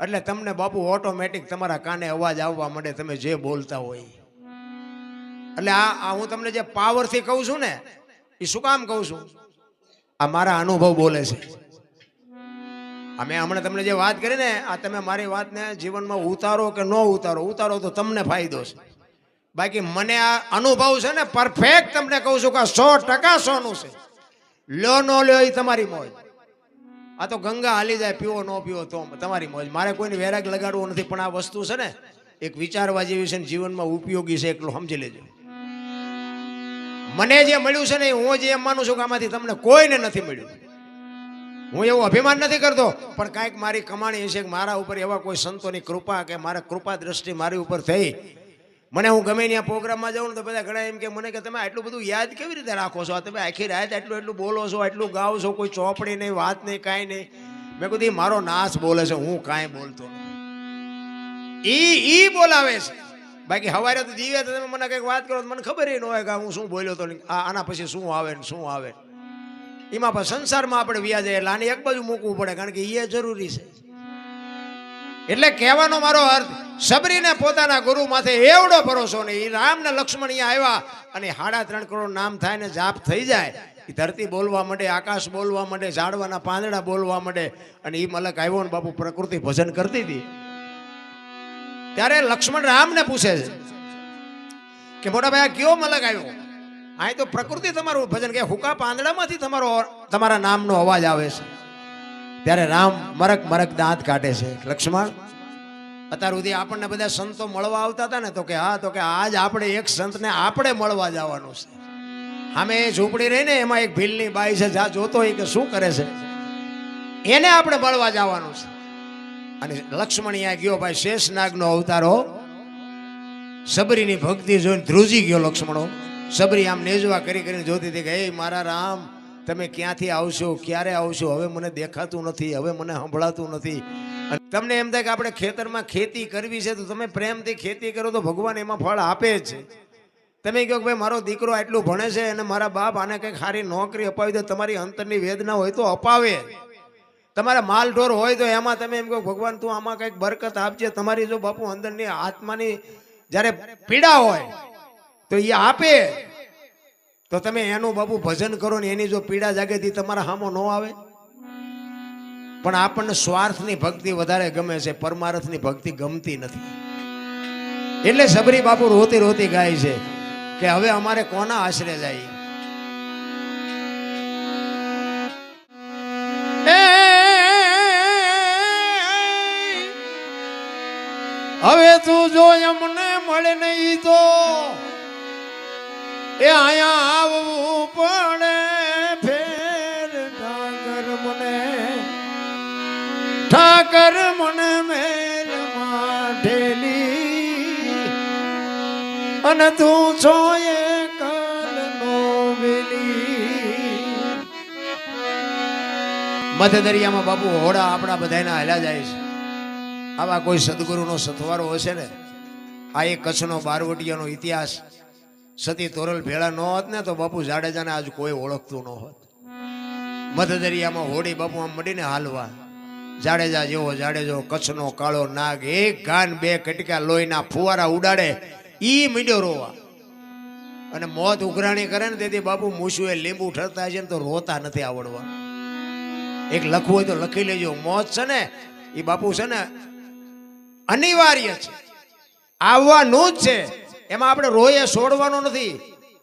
એટલે તમને બાપુ ઓટોમેટિક તમારા કાને અવાજ આવવા માંડે, તમે જે બોલતા હોય. એટલે આ હું તમને જે પાવરથી કહું છું ને એ શું કામ કહું છું? આ મારા અનુભવ બોલે છે. અમે હમણાં તમને જે વાત કરી ને, આ તમે મારી વાતને જીવનમાં ઉતારો કે ન ઉતારો તો તમને ફાયદો છે. બાકી મને આ અનુભવ છે ને પરફેક્ટ તમને કહું છું કે 100% સોનું છે. લ્યો ન લ્યો એ તમારી મોજ. આ તો ગંગા હાલી જાય, પીવો ન પીવો તો તમારી મોજ. મારે કોઈને વેરાગ લગાડવો નથી, પણ આ વસ્તુ છે ને એક વિચારવા જેવી છે ને જીવનમાં ઉપયોગી છે, એટલું સમજી લેજો. મને જે મળ્યું છે ને હું જે એમ માનું છું કે આમાંથી તમને કોઈને નથી મળ્યું. હું એવું અભિમાન નથી કરતો, પણ કાંઈક મારી કમાણી છે કે મારા ઉપર એવા કોઈ સંતોની કૃપા કે મારા કૃપા દ્રષ્ટિ મારી ઉપર થઈ. મને હું ગમે ત્યાં પ્રોગ્રામમાં જાઉં ને તો બધા ઘણા એમ કે મને કે તમે આટલું બધું યાદ કેવી રીતે રાખો છો? તમે આખી રાત એટલું બોલો છો, આટલું ગાઓ છો, કોઈ ચોપડી નહીં, વાત નહીં, કાંઈ નહીં. મેં કીધું મારો નાશ બોલે છે, હું કાંઈ બોલતો ઈ બોલાવે છે. બાકી હવારે તો જીવે તો તમે મને કંઈક વાત કરો તો મને ખબર ન હોય કે હું શું બોલ્યો તો, આના પછી શું આવે ને શું આવે. એમાં પણ સંસારમાં આપણે વ્યાજ એટલે આને એક બાજુ મૂકવું પડે, કારણ કે એ જરૂરી છે. એટલે કહેવાનો મારો અર્થ, સબરીને પોતાના ગુરુ માથે એવડો ભરોસો નહીં. રામ ને લક્ષ્મણ અહીંયા આવ્યા અને 3.5 કરોડ નામ થાય ને જાપ થઈ જાય. એ ધરતી બોલવા માંડે, આકાશ બોલવા માંડે, ઝાડવાના પાંદડા બોલવા માંડે. અને એ મલક આવ્યો ને બાપુ પ્રકૃતિ ભજન કરતી હતી. ત્યારે લક્ષ્મણ રામને પૂછે છે કે મોટા ભાઈ આ કયો મલક આવ્યો? અહીં તો પ્રકૃતિ તમારું ભજન કે હુકા પાંદડામાંથી તમારા નામનો અવાજ આવે છે. ત્યારે રામ મરક દાંત કાઢે છે. લક્ષ્મણ અત્યાર સુધી આપણને બધા સંતો મળવા આવતા હતા ને, તો કે હા, તો કે આજ આપણે એક સંતને આપણે મળવા જવાનું છે. સામે ઝૂંપડી રહી ને એમાં એક ભીલની બાઈ છે, જ્યાં જોતો હોય કે શું કરે છે, એને આપણે મળવા જવાનું છે. અને લક્ષ્મણ અહીંયા ગયો ભાઈ, શેષનાગનો અવતારો. સબરીની ભક્તિ જોઈને ધ્રુજી ગયો લક્ષ્મણો. સબરી આમ નેજવા કરીને જોતી હતી કે હે મારા રામ, તમે ક્યાંથી આવશો, ક્યારે આવશો? હવે મને દેખાતું નથી, હવે મને સંભળાતું નથી. અને તમને એમ થાય કે આપણે ખેતરમાં ખેતી કરવી છે તો તમે પ્રેમથી ખેતી કરો તો ભગવાન એમાં ફળ આપે જ છે. તમે કહો કે ભાઈ મારો દીકરો આટલું ભણે છે અને મારા બાપ આને કંઈક સારી નોકરી અપાવી દે, તમારી અંતરની વેદના હોય તો અપાવે. તમારા માલઢોર હોય તો એમાં તમે એમ કહો ભગવાન તું આમાં કંઈક બરકત આપજે. તમારી જો બાપુ અંદરની આત્માની જ્યારે પીડા હોય તો એ આપે. તો તમે એનું બાપુ ભજન કરો ને એની જો પીડા જાગેથી તમારા સામો ન આવે. પણ આપણને સ્વાર્થની ભક્તિ વધારે ગમે છે, પરમાર્થની ભક્તિ ગમતી નથી. એટલે સબરી બાપુ રોતી રોતી ગાય છે કે હવે અમારે કોના આશરે જાય? હવે તું જો અમને મળે નહીં તો એ આયા આવવું પડે ફેર. ઠાકર મને મેલ ઢેલી અને તું છો એ કાલ નો વેલી, મધ્ય દરિયામાં બાપુ હોડા આપણા બધાના હાલ્યા જાય છે. આવા કોઈ સદગુરુનો સથવારો હશે ને, આ એક કચ્છનો બારવટિયાનો ઇતિહાસ સતી તોરલ ભેળા ન હોત ને તો બાપુ જાડેજાને આજ કોઈ ઓળખતું ન હોત. મધ્ય દરિયામાં હોડી બાપુ આમ મડીને હાલવા, જાડેજા જેવો જાડેજો, કચ્છનો કાળો નાગ, એક ગાન બે કટકા લોહીના ફુવારા ઉડાડે, ઈ મીંડ્યો રોવા. અને મોત ઉઘરાણી કરે ને તેથી બાપુ મૂછું લીંબુ ઠરતા છે ને તો રોતા નથી આવડવા. એક લખવું હોય તો લખી લેજો, મોત છે ને એ બાપુ છે ને અનિવાર્ય છે, આવવાનું જ છે. એમાં આપણે રોયે છોડવાનો નથી,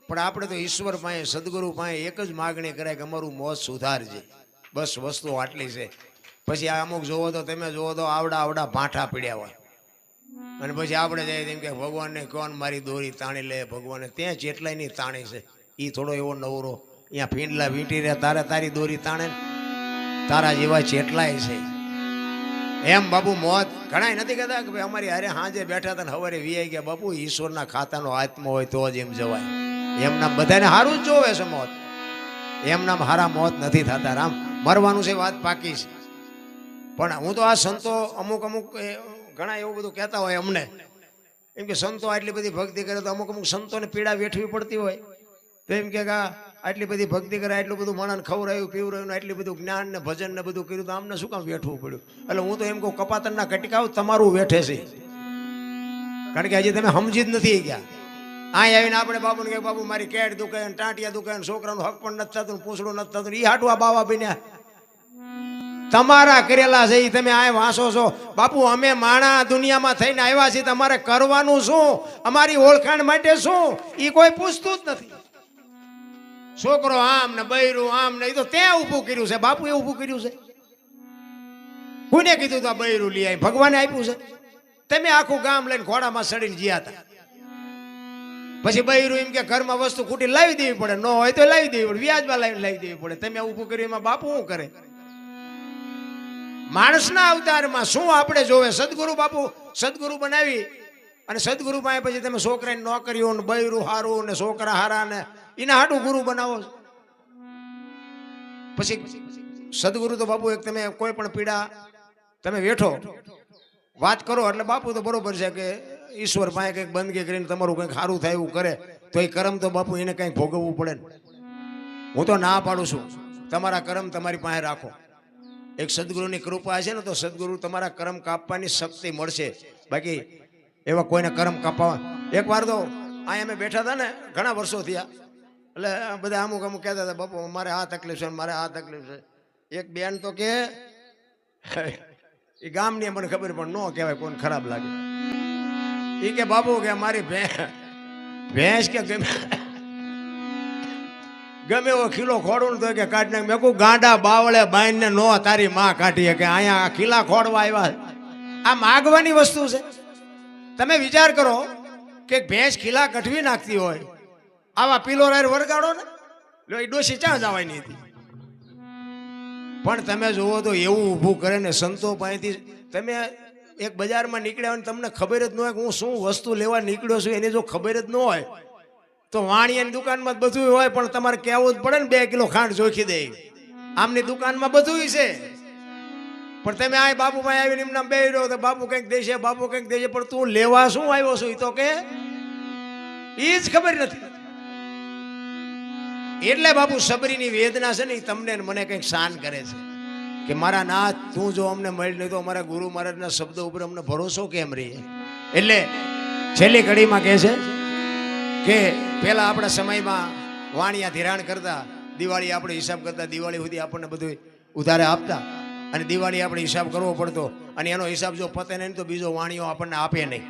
પણ આપણે તો ઈશ્વર પાસે સદગુરુ પાસે એક જ માગણી કરે કે અમારું મોત સુધારજે. બસ વસ્તુ આટલી છે. પછી આ અમુક જોવો તો તમે જોવો તો આવડા આવડા ભાંઠા પીડ્યા હોય, અને પછી આપણે જઈએ તેમ કે ભગવાનને કોણ મારી દોરી તાણી લે, ભગવાને ત્યાં જેટલાય ની તાણી છે. એ થોડો એવો નવરો અહીંયા ફીંડલા વીંટી રહ્યા, તારે તારી દોરી તાણે, તારા જેવા જેટલાય છે. એમ બાપુ મોત ઘણા નથી કહેતા કે ભાઈ અમારી હારે હાજે બેઠા હતા ને હવારે વીઆઈ ગયા. બાપુ ઈશ્વરના ખાતાનો આત્મા હોય તો જ એમ જવાય. એમના બધાને સારું જ જોવે છે મોત, એમના હારા મોત નથી થતા. રામ મરવાનું છે, વાત પાકી છે. પણ હું તો આ સંતો અમુક ઘણા એવું બધું કહેતા હોય અમને, એમ કે સંતો આટલી બધી ભક્તિ કરે તો અમુક સંતોને પીડા વેઠવી પડતી હોય, તો એમ કે આટલી બધી ભક્તિ કરે, આટલું બધું માણસ ખવડાવ્યું પીવડાવ્યું, આટલું બધું જ્ઞાન ને ભજન ને બધું કર્યું, તો આમને શું કામ વેઠવું પડ્યું? એટલે હું તો એમ કહું કપાતરના કટકાવ તમારું વેઠે છે, કારણ કે હજી તમે સમજી જ નથી ગયા. અહીં આવીને આપણે બાપુને કે બાપુ મારી કેટ દુકાન, ટાંટિયા દુકાન, છોકરાનું હક પણ નથી થતું, પૂછડું નથી થતું, એ હાટવા બાવા બન્યા. તમારા કરેલા છે એ તમે આ વાંસો છો. બાપુ અમે માણા દુનિયામાં થઈને આવ્યા છીએ, તમારે કરવાનું શું, અમારી ઓળખાણ માટે શું, એ કોઈ પૂછતું જ નથી. છોકરો આમ ને બૈરું આમ ને, એ તો ત્યાં ઊભું કર્યું છે. બાપુ એ ઊભું કર્યું છે? કોને કીધું તો બૈરું લઈ આવી? ભગવાને આપ્યું છે. તમે આખું ગામ લઈને ઘોડામાં ચડીને જ્યાં હતા. પછી બૈરું એમ કે ઘરમાં વસ્તુ ખૂટી લાવી દેવી પડે, ન હોય તો લાવી દેવી પડે, વ્યાજમાં લાવી દેવી પડે. તમે ઊભું કર્યું એમાં બાપુ શું કરે? માણસના અવતારમાં શું આપણે જોવે? સદગુરુ બાપુ સદગુરુ બનાવી અને સદગુરુ પાસે પછી તમે છોકરાની નોકરીઓ ને બૈરું હારું ને છોકરા હારા ને એના હાટું ગુરુ બનાવો. પછી સદગુરુ તો બાપુ એક તમે કોઈ પણ પીડા તમે વેઠો વાત કરો એટલે બાપુ તો બરોબર છે કે ઈશ્વર પાસે કંઈક બંદગી કરીને તમારું કંઈક સારું થાય એવું કરે તો એ કર્મ તો બાપુ એને કંઈક ભોગવવું પડે ને. હું તો ના પાડું છું, તમારા કર્મ તમારી પાસે રાખો. એક સદગુરુની કૃપા છે ને તો સદગુરુ તમારા કર્મ કાપવાની શક્તિ મળશે. બાકી એવા કોઈને કર્મ કાપવા. એક વાર તો અહીંયા અમે બેઠા હતા ને, ઘણા વર્ષો થયા, એટલે બધા અમુક કહેતા હતા બાપુ મારે આ તકલીફ છે, મારે આ તકલીફ છે. એક બેન તો કે એ ગામની મને ખબર પણ ન કહેવાય, કોઈને ખરાબ લાગે. એ કે બાપુ કે મારી ભેંસ કે ગમે એવો ખીલો ખોડું ને તો કે કાઢી નાખ. મેં કહું ગાંડા બાવળે બાઈને નો તારી માં કાઢીએ કે અહીંયા ખીલા ખોડવા આવ્યા. આ માગવાની વસ્તુ છે. તમે વિચાર કરો કે ભેંસ ખીલા કઢવી નાખતી હોય, આવા પીલો રાયર વરગાડો ને, લો એ ડોશી ક્યાં જવાની હતી? પણ તમે જુઓ તો એવું ઊભું કરે ને સંતો પાસેથી. તમે એક બજારમાં નીકળ્યા હોય ને તમને ખબર જ ન હોય કે હું શું વસ્તુ લેવા નીકળ્યો છું, એની જો ખબર જ ન હોય તો વાણિયાની દુકાનમાં બધું હોય, પણ તમારે કહેવું જ પડે ને 2 કિલો ખાંડ જોખી દે. આમની દુકાનમાં બધું છે, પણ તમે આ બાપુ ભાઈ આવીને એમના બે રહ્યો તો બાપુ કંઈક દેશે, બાપુ કંઈક દેશે, પણ તું લેવા શું આવ્યો છું એ તો કે એ જ ખબર નથી. એટલે બાપુ સબરીની વેદના છે ને એ તમને મને કંઈક શાન કરે છે કે મારા નાથ તું જો અમને મળી નહીં તો અમારા ગુરુ મહારાજના શબ્દો ઉપર અમને ભરોસો કેમ રહીએ. એટલે છેલ્લી કડીમાં કહે છે કે પેલા આપણા સમયમાં વાણિયા ધિરાણ કરતા, દિવાળી આપણે હિસાબ કરતા, દિવાળી સુધી આપણને બધું ઉધારે આપતા, અને દિવાળી આપણે હિસાબ કરવો પડતો, અને એનો હિસાબ જો પતે નહીં તો બીજો વાણિયો આપણને આપે નહીં.